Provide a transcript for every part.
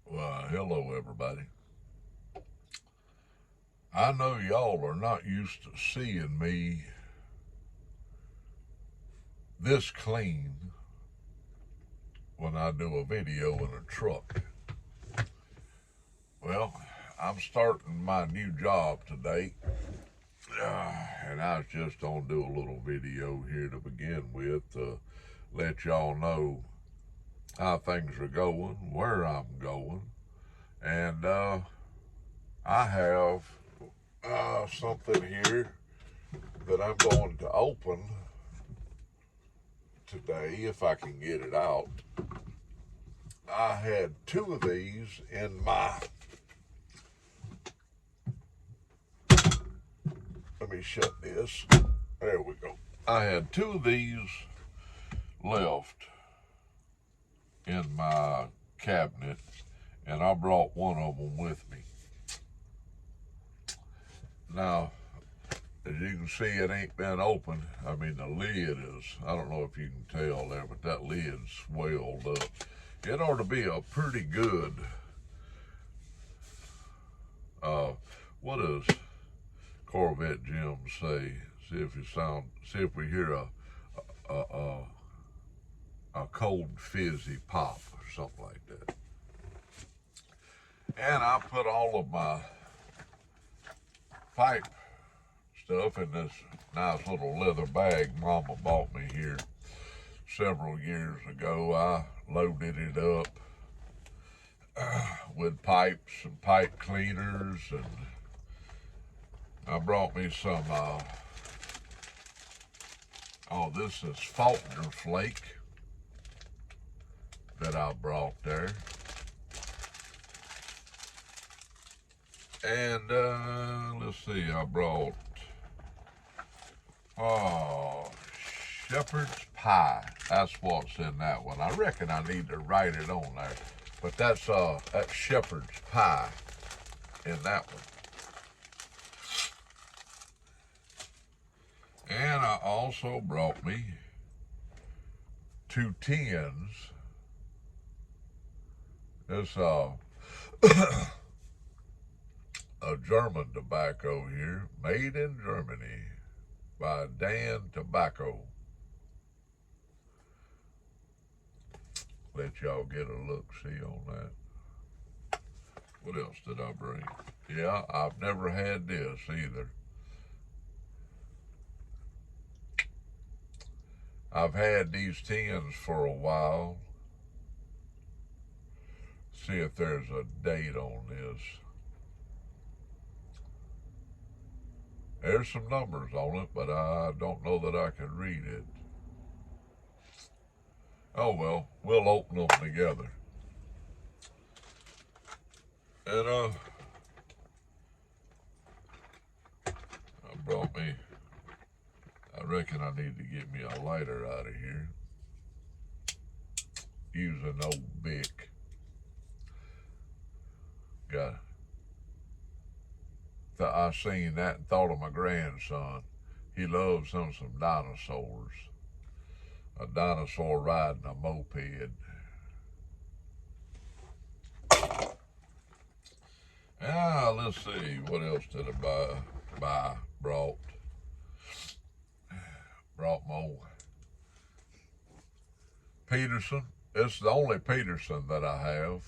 Well, hello, everybody. I know y'all are not used to seeing me this clean when I do a video in a truck. Well, I'm starting my new job today, and I was just gonna do a little video here to begin with to let y'all know how things are going, where I'm going, and I have something here that I'm going to open today if I can get it out. I had two of these in my, let me shut this. There we go. I had two of these left in my cabinet, and I brought one of them with me. Now, as you can see, it ain't been opened. I mean, the lid is, I don't know if you can tell there, but that lid's swelled up. It ought to be a pretty good, what does Corvette Jim say? See if we hear a, a, a cold fizzy pop or something like that. And I put all of my pipe stuff in this nice little leather bag Mama bought me here several years ago. I loaded it up with pipes and pipe cleaners, and I brought me some, this is Faulkner flake that I brought there. And let's see, I brought shepherd's pie. That's what's in that one. I reckon I need to write it on there. But that's shepherd's pie in that one. And I also brought me two tins. This a German tobacco here, made in Germany by Dan Tobacco. Let y'all get a look-see on that. What else did I bring? Yeah, I've never had this either. I've had these tins for a while. See if there's a date on this. There's some numbers on it, but I don't know that I can read it. Oh well, we'll open them together. And I reckon I need to get me a lighter out of here. Use an old Bic. I seen that and thought of my grandson. He loves some dinosaurs. A dinosaur riding a moped. Let's see, what else did I brought more. Peterson. It's the only Peterson that I have.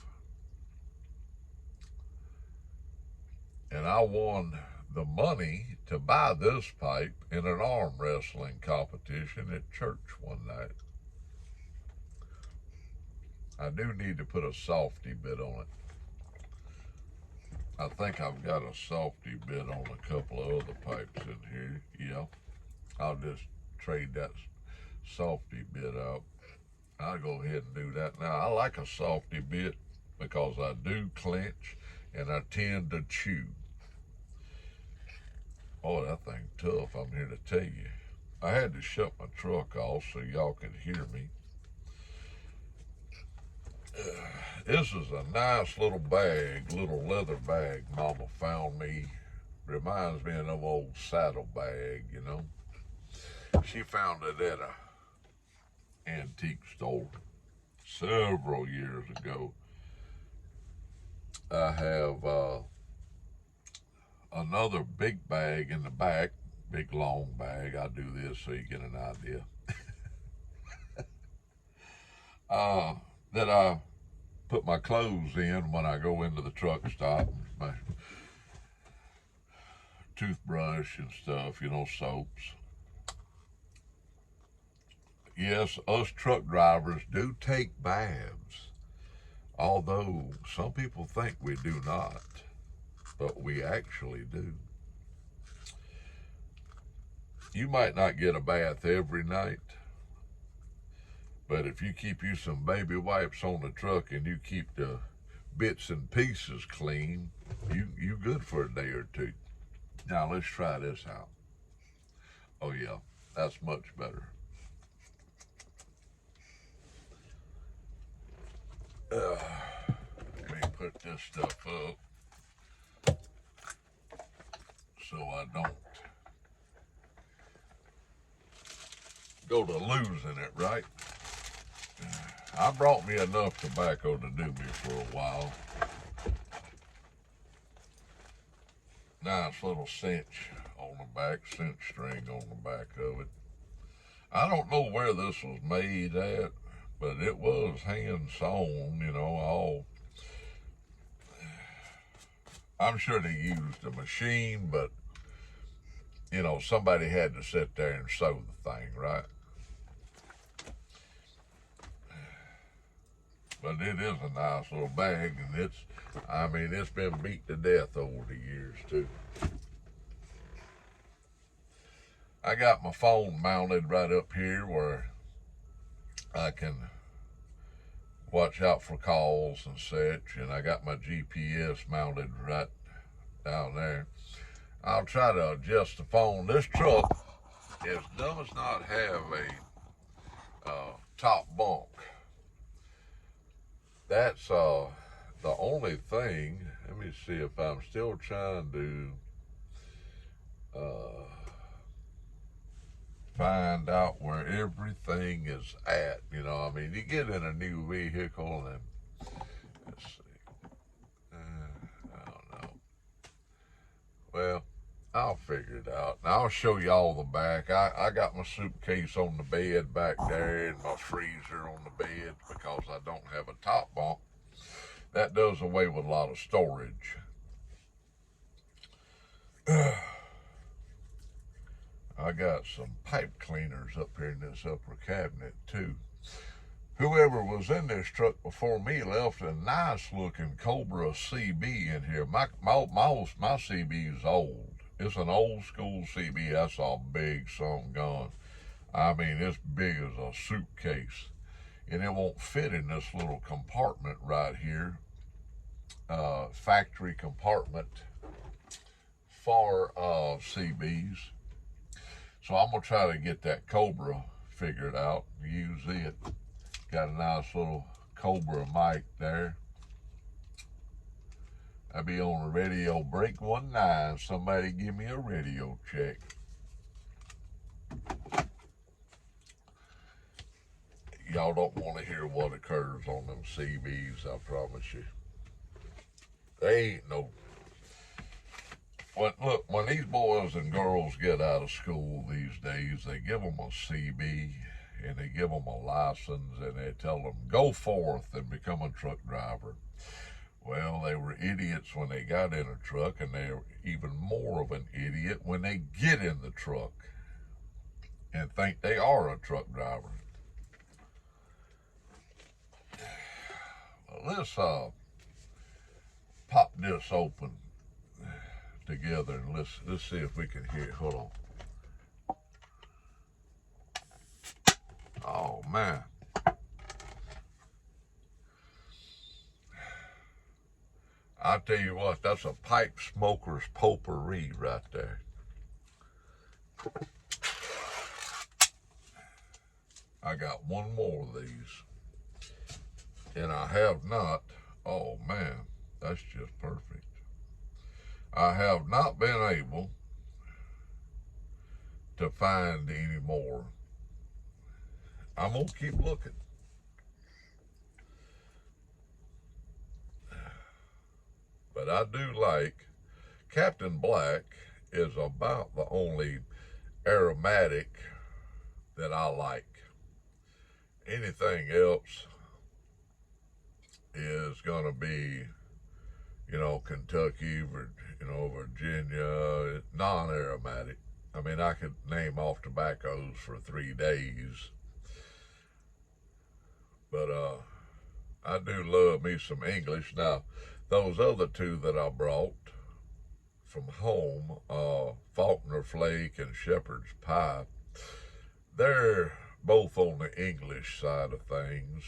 And I won the money to buy this pipe in an arm wrestling competition at church one night. I do need to put a softy bit on it. I think I've got a softy bit on a couple of other pipes in here. Yeah, I'll just trade that softy bit out. I'll go ahead and do that. Now, I like a softy bit because I do clench and I tend to chew. Oh, that thing tough, I'm here to tell you. I had to shut my truck off so y'all could hear me. This is a nice little bag, little leather bag Mama found me. Reminds me of an old saddle bag, you know. She found it at a antique store several years ago. I have another big bag in the back, big long bag. I do this so you get an idea. That I put my clothes in when I go into the truck stop, my toothbrush and stuff, soaps. Yes, us truck drivers do take baths, although some people think we do not, but we actually do. You might not get a bath every night, but if you keep you some baby wipes on the truck and you keep the bits and pieces clean, you good for a day or two. Now let's try this out. Oh yeah, that's much better. Let me put this stuff up so I don't go to losing it, right? I brought me enough tobacco to do me for a while. Nice little cinch on the back, cinch string on the back of it. I don't know where this was made at, but it was hand sewn, all. I'm sure they used a machine, but, somebody had to sit there and sew the thing, right? But it is a nice little bag, and it's been beat to death over the years, too. I got my phone mounted right up here where I can watch out for calls and such, and I got my GPS mounted right down there. I'll try to adjust the phone. This truck does not have a top bunk. That's the only thing. Let me see if I'm still trying to find out where everything is at. You get in a new vehicle and let's see. I don't know. Well, I'll figure it out. And I'll show y'all the back. I got my suitcase on the bed back there and my freezer on the bed because I don't have a top bunk. That does away with a lot of storage. I got some pipe cleaners up here in this upper cabinet too. Whoever was in this truck before me left a nice looking Cobra CB in here. My CB is old. It's an old school CB. That's a big some gun. It's big as a suitcase. And it won't fit in this little compartment right here. Factory compartment for CBs. So I'm going to try to get that Cobra figured out. Use it. Got a nice little Cobra mic there. I'll be on the radio break 19. Somebody give me a radio check. Y'all don't want to hear what occurs on them CBs, I promise you. They ain't no... When these boys and girls get out of school these days, they give them a CB and they give them a license and they tell them, go forth and become a truck driver. Well, they were idiots when they got in a truck, and they're even more of an idiot when they get in the truck and think they are a truck driver. Let's pop this open together and let's see if we can hear it. Hold on. Oh man. I tell you what, that's a pipe smoker's potpourri right there. I got one more of these. And I have not, oh man, that's just perfect. I have not been able to find any more. I'm going to keep looking. But I do like Captain Black is about the only aromatic that I like. Anything else is going to be, Kentucky, Virginia, non-aromatic. I mean, I could name off tobaccos for 3 days, but I do love me some English. Now, those other two that I brought from home, Faulkner Flake and Shepherd's Pie, they're both on the English side of things.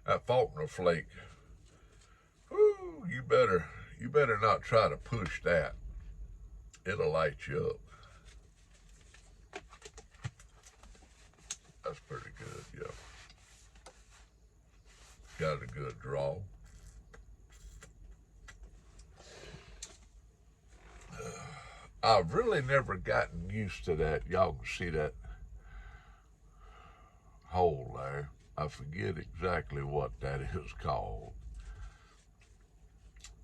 That Faulkner Flake, whoo, you better not try to push that. It'll light you up. That's pretty good, yeah. Got a good draw. I've really never gotten used to that. Y'all can see that hole there. I forget exactly what that is called.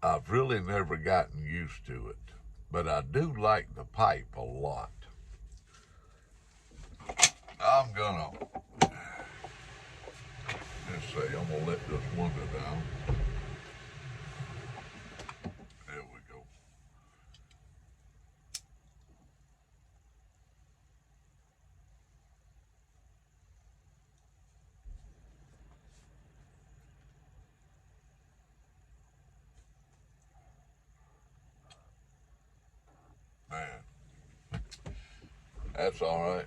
I've really never gotten used to it, but I do like the pipe a lot. I'm gonna let this window down. There we go. Man, that's all right.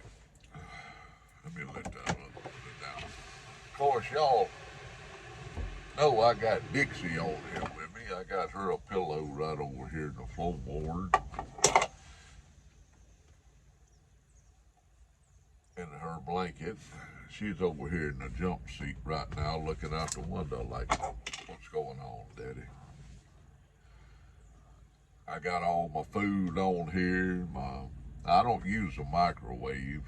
Let me let that other window down. Of course, y'all know I got Dixie on here with me. I got her a pillow right over here in the floorboard. And her blanket. She's over here in the jump seat right now looking out the window like, what's going on, Daddy? I got all my food on here. I don't use a microwave.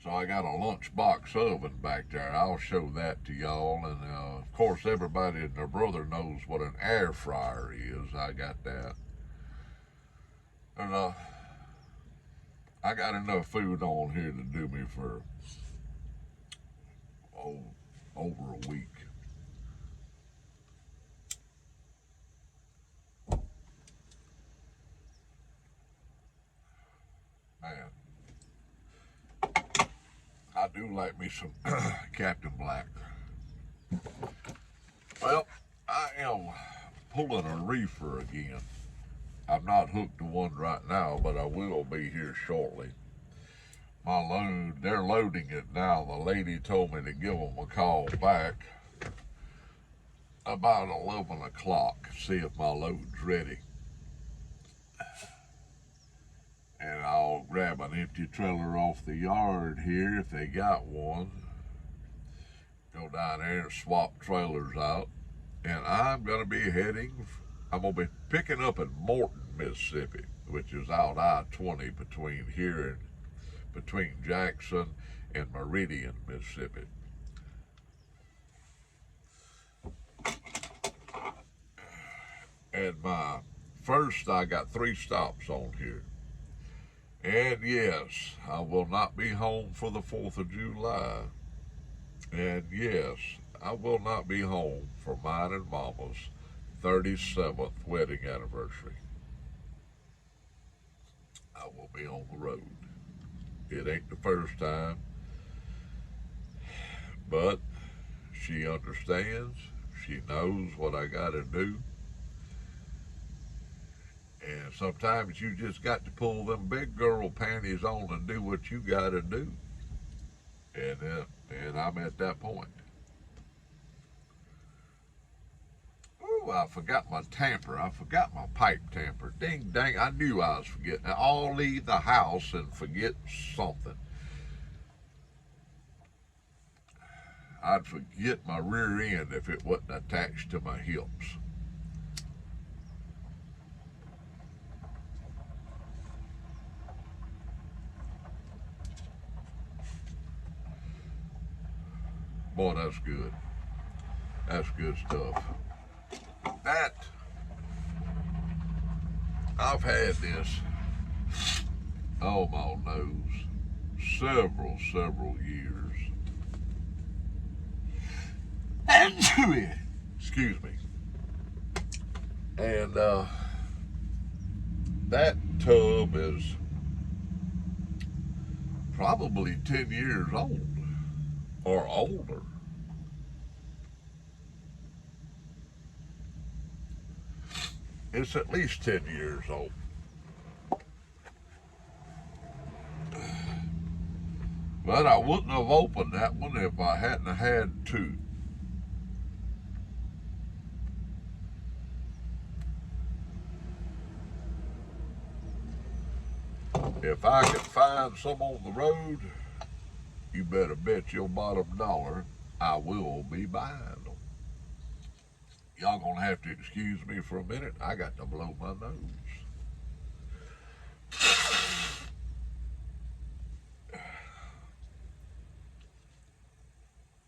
So I got a lunchbox oven back there. I'll show that to y'all. And of course, everybody and their brother knows what an air fryer is. I got that. And I got enough food on here to do me for over a week. Man, I do like me some Captain Black. Well, I am pulling a reefer again. I'm not hooked to one right now, but I will be here shortly. My load, they're loading it now. The lady told me to give them a call back about 11 o'clock, see if my load's ready. And I'll grab an empty trailer off the yard here if they got one. Go down there and swap trailers out. And I'm going to be I'm going to be picking up in Morton, Mississippi, which is out I-20 between Jackson and Meridian, Mississippi. And I got 3 stops on here. And yes, I will not be home for the 4th of July. And yes, I will not be home for mine and Mama's 37th wedding anniversary. I will be on the road. It ain't the first time, but she understands. She knows what I gotta do. And sometimes you just got to pull them big girl panties on and do what you gotta do. And I'm at that point. Oh, I forgot my tamper. I forgot my pipe tamper. Ding dang, I knew I was forgetting. I'll leave the house and forget something. I'd forget my rear end if it wasn't attached to my hips. Boy, that's good. That's good stuff. That, I've had this, oh my nose, several years. Excuse me. And that tub is probably 10 years old or older. It's at least 10 years old. But I wouldn't have opened that one if I hadn't had to. If I can find some on the road, you better bet your bottom dollar I will be buying them. Y'all gonna have to excuse me for a minute. I got to blow my nose.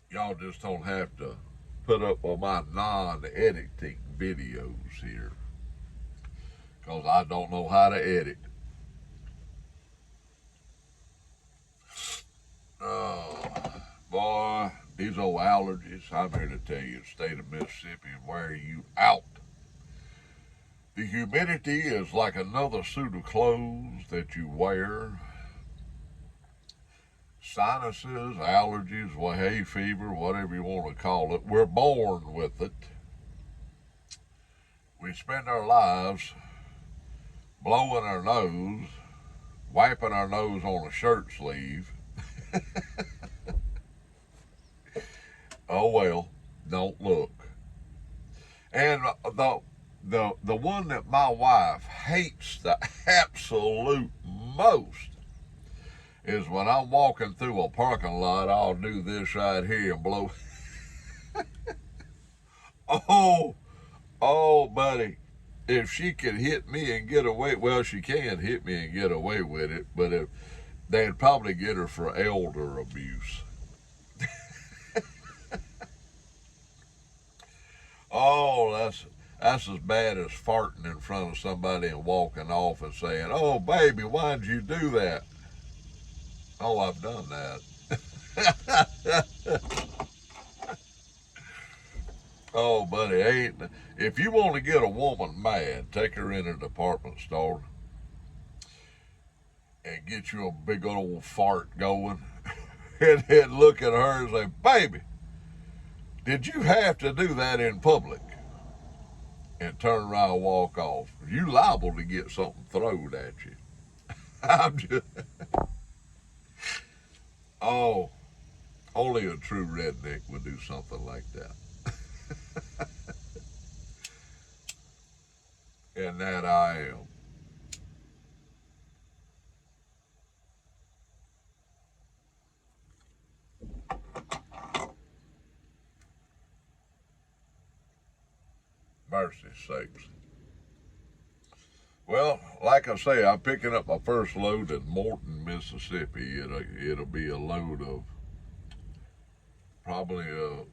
Y'all just don't have to put up with my non-editing videos here, because I don't know how to edit. Oh, boy, these old allergies, I'm here to tell you, the state of Mississippi will wear you out. The humidity is like another suit of clothes that you wear. Sinuses, allergies, well, hay fever, whatever you want to call it, we're born with it. We spend our lives blowing our nose, wiping our nose on a shirt sleeve. Oh well, don't look. And the one that my wife hates the absolute most is when I'm walking through a parking lot. I'll do this right here and blow. Oh, buddy. If she could hit me and get away, well, she can hit me and get away with it, but if they'd probably get her for elder abuse. Oh, that's as bad as farting in front of somebody and walking off and saying, "Oh, baby, why'd you do that?" Oh, I've done that. Oh, buddy, if you want to get a woman mad, take her in a department store and get you a big old fart going, and then look at her and say, "Baby, did you have to do that in public?" And turn around and walk off. You liable to get something thrown at you. I'm just, oh, only a true redneck would do something like that. And that I am. Mercy sakes. Well, like I say, I'm picking up my first load in Morton, Mississippi. It'll be a load of probably a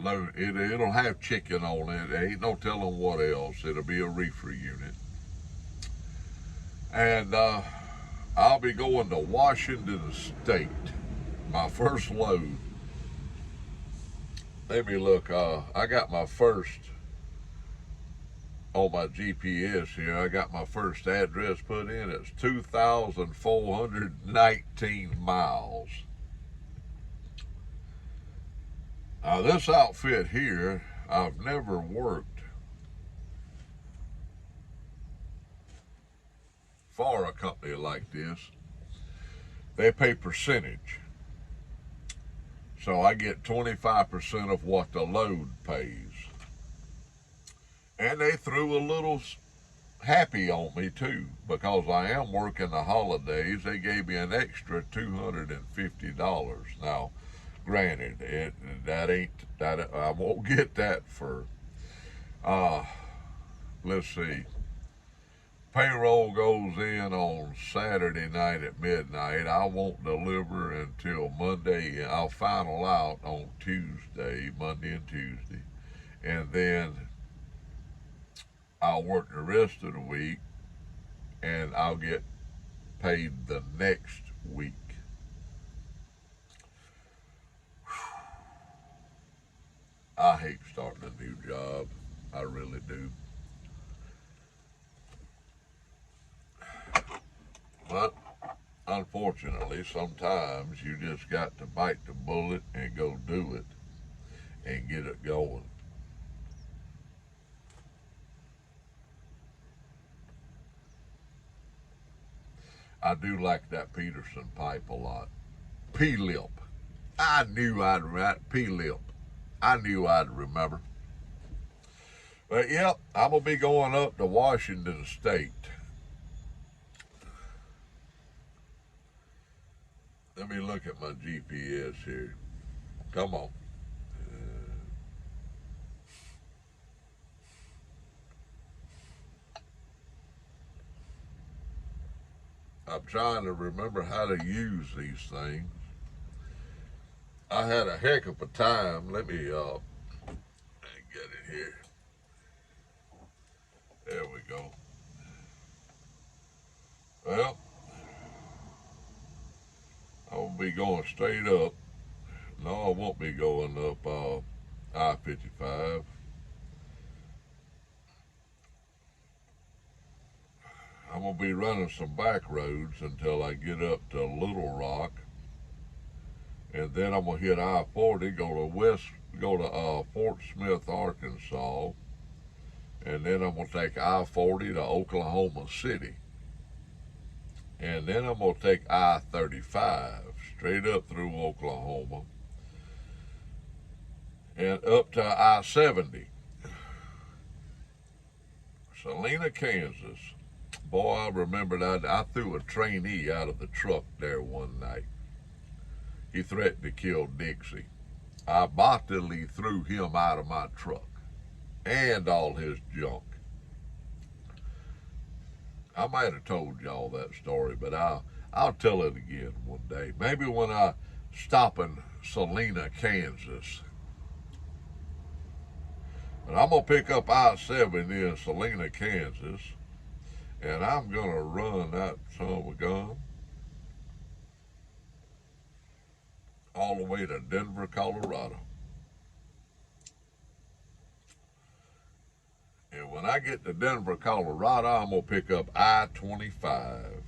load. It'll have chicken on it. There ain't no telling what else. It'll be a reefer unit. And I'll be going to Washington State. My first load. Let me look. I got my first on my GPS here. I got my first address put in. It's 2,419 miles. Now this outfit here, I've never worked for a company like this. They pay percentage. So I get 25% of what the load pays. And they threw a little happy on me too, because I am working the holidays. They gave me an extra $250. Now, granted, I won't get that for let's see, Payroll goes in on Saturday night at midnight. I won't deliver until Monday. I'll final out on Tuesday, Monday and Tuesday. And then I'll work the rest of the week and I'll get paid the next week. I hate starting a new job. I really do. But unfortunately, sometimes you just got to bite the bullet and go do it and get it going. I do like that Peterson pipe a lot. P-lip. I knew I'd write P-lip. I knew I'd remember. But yep, I'm going to be going up to Washington State. Let me look at my GPS here. Come on. I'm trying to remember how to use these things. I had a heck of a time. Let me get it here. There we go. Well, I'll be going straight up. No, I won't be going up I-55. I'm going to be running some back roads until I get up to Little Rock. And then I'm going to hit I-40, go to Fort Smith, Arkansas. And then I'm going to take I-40 to Oklahoma City. And then I'm going to take I-35 straight up through Oklahoma and up to I-70. Salina, Kansas. Boy, I remember that. I threw a trainee out of the truck there one night. He threatened to kill Dixie. I bodily threw him out of my truck and all his junk. I might have told y'all that story, but I'll tell it again one day. Maybe when I stop in Salina, Kansas. But I'm going to pick up I-70 in Salina, Kansas, and I'm going to run that son of a gun all the way to Denver, Colorado. And when I get to Denver, Colorado, I'm going to pick up I-25.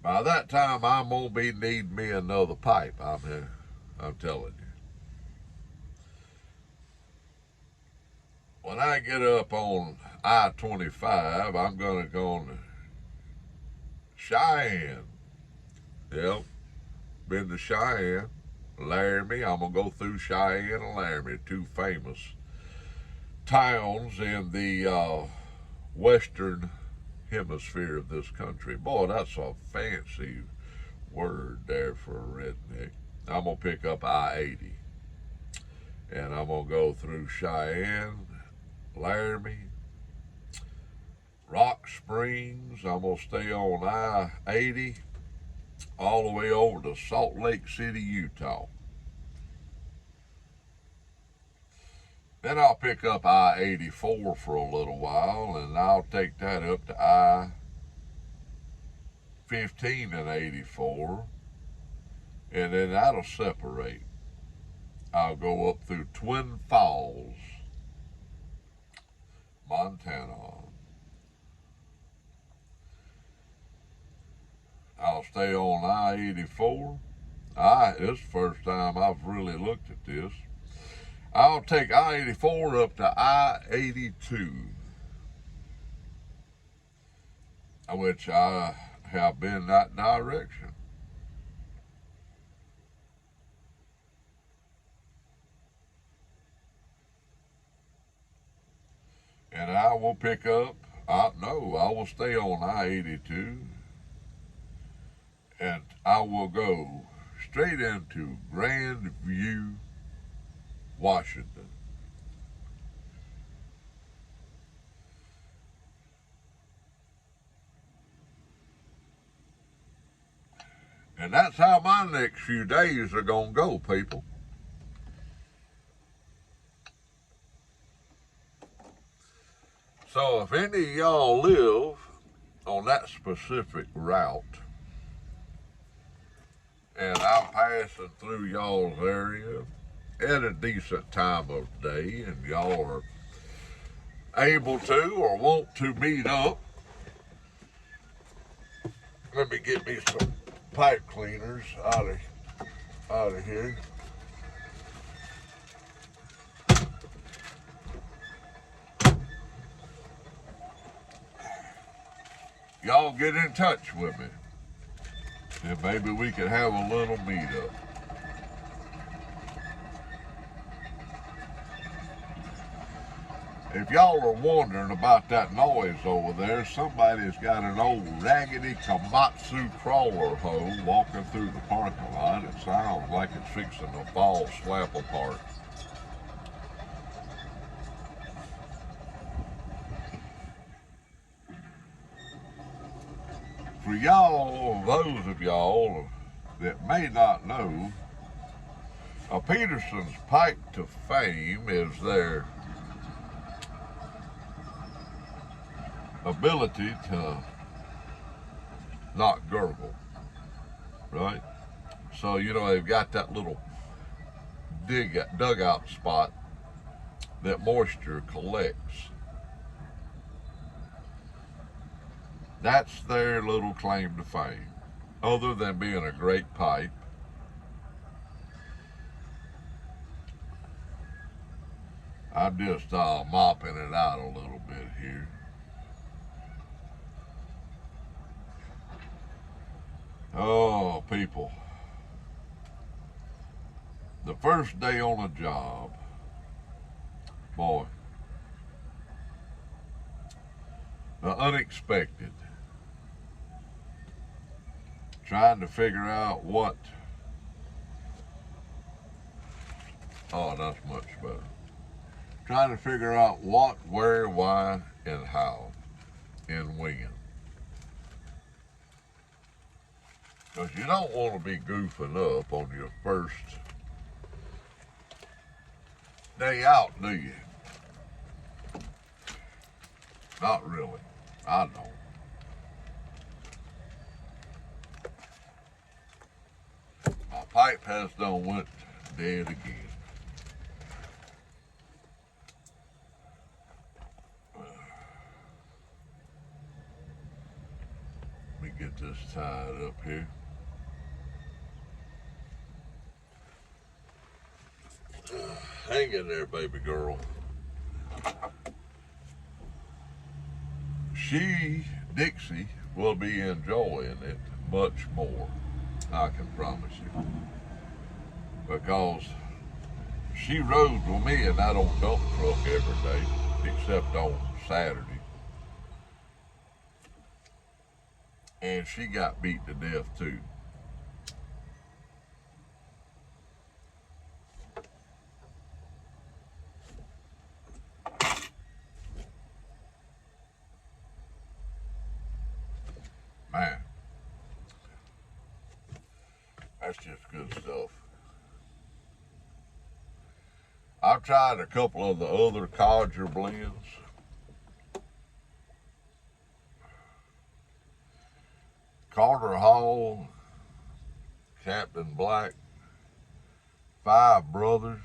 By that time, I'm going to be needing me another pipe. I'm telling you. When I get up on I-25, I'm going to go to Cheyenne. Yep, been to Cheyenne. Laramie, I'm going to go through Cheyenne and Laramie, two famous towns in the western hemisphere of this country. Boy, that's a fancy word there for a redneck. I'm going to pick up I-80. And I'm going to go through Cheyenne, Laramie, Rock Springs. I'm going to stay on I-80 all the way over to Salt Lake City, Utah. Then I'll pick up I-84 for a little while, and I'll take that up to I-15 and 84, and then that'll separate. I'll go up through Twin Falls, Montana. I'll stay on I-84. This is the first time I've really looked at this. I'll take I-84 up to I-82, which I have been that direction. And I will pick up, I will stay on I-82, and I will go straight into Grandview, Washington. And that's how my next few days are going to go, people. So if any of y'all live on that specific route, and I'm passing through y'all's area at a decent time of day, and y'all are able to or want to meet up, let me get me some pipe cleaners out of here. Y'all get in touch with me, and maybe we could have a little meetup. If y'all are wondering about that noise over there, somebody's got an old raggedy Komatsu crawler hoe walking through the parking lot. It sounds like it's fixing to fall slap apart. For y'all, those of y'all that may not know, Peterson's pipe to fame is their ability to not gurgle, right? So, you know, they've got that little dugout spot that moisture collects. That's their little claim to fame, other than being a great pipe. I'm just mopping it out a little bit here. Oh, people. The first day on a job, boy, the unexpected. Trying to figure out what, oh, that's much better. Trying to figure out what, where, why, and how in winging. Because you don't want to be goofing up on your first day out, do you? Not really. I don't. My pipe has done went dead again. Let me get this tied up here. Hang in there, baby girl. Dixie, will be enjoying it much more, I can promise you. Because she rode with me in that old dump truck every day, except on Saturday. And she got beat to death too. Man, that's just good stuff. I've tried a couple of the other Codger blends. Carter Hall, Captain Black, Five Brothers.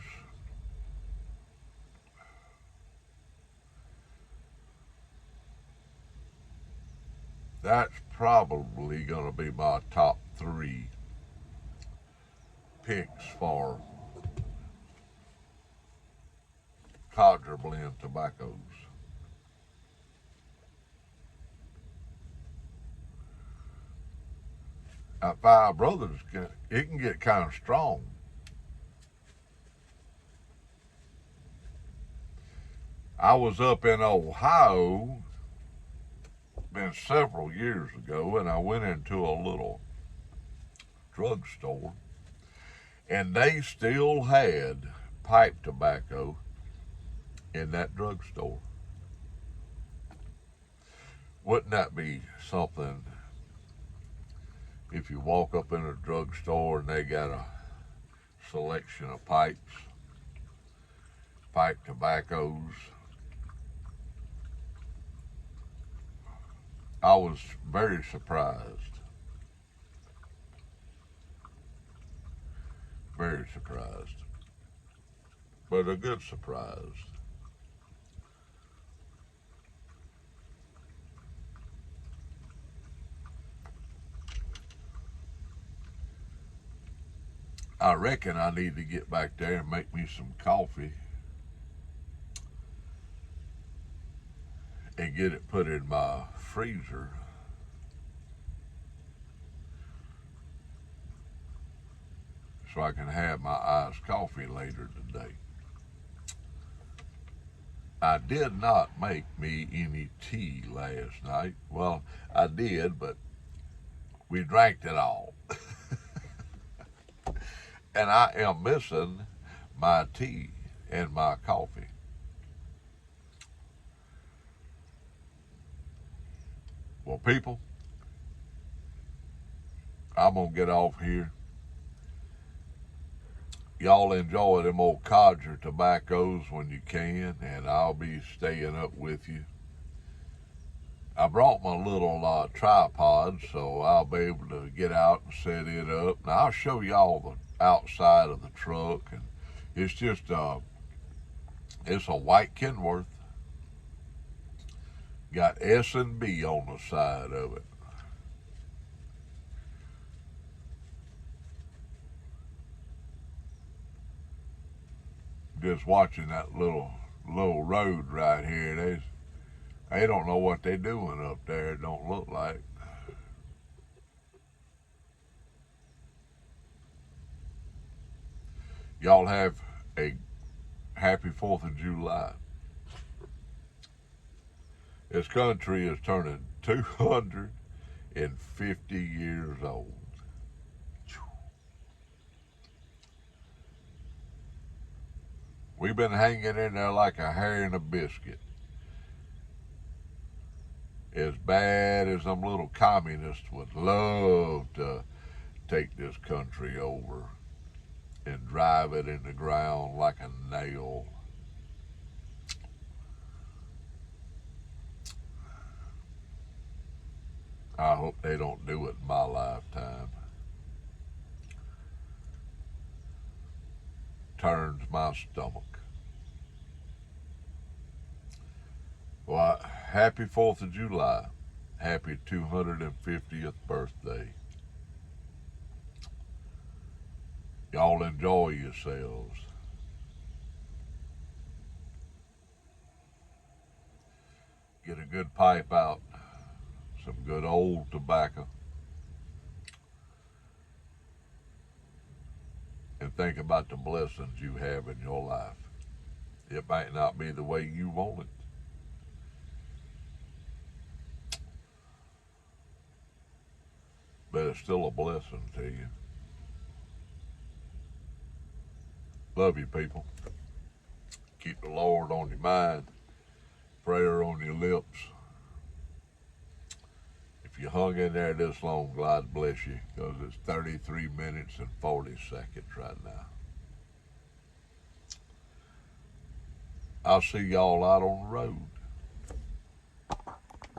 That's probably going to be my top 3 picks for Codger blend tobaccos. Five Brothers, it can get kind of strong. I was up in Ohio, been several years ago, and I went into a little drugstore, and they still had pipe tobacco in that drugstore. Wouldn't that be something If you walk up in a drugstore and they got a selection of pipes, pipe tobaccos, I was very surprised. Very surprised. But a good surprise. I reckon I need to get back there and make me some coffee and get it put in my freezer so I can have my iced coffee later today. I did not make me any tea last night. Well, I did, but we drank it all. And I am missing my tea and my coffee. Well, people, I'm going to get off here. Y'all enjoy them old codger tobaccos when you can, and I'll be staying up with you. I brought my little tripod, so I'll be able to get out and set it up. Now I'll show y'all the outside of the truck, and it's just it's a white Kenworth. Got S&B on the side of it. Just watching that little road right here. They don't know what they're doing up there. It don't look like. Y'all have a happy 4th of July. This country is turning 250 years old. We've been hanging in there like a hair in a biscuit. As bad as them little communists would love to take this country over and drive it in the ground like a nail. I hope they don't do it in my lifetime. Turns my stomach. Well, happy 4th of July. Happy 250th birthday. Y'all enjoy yourselves. Get a good pipe out. Some good old tobacco. And think about the blessings you have in your life. It might not be the way you want it, but it's still a blessing to you. Love you, people. Keep the Lord on your mind, prayer on your lips. If you hung in there this long, God bless you, because it's 33 minutes and 40 seconds right now. I'll see y'all out on the road.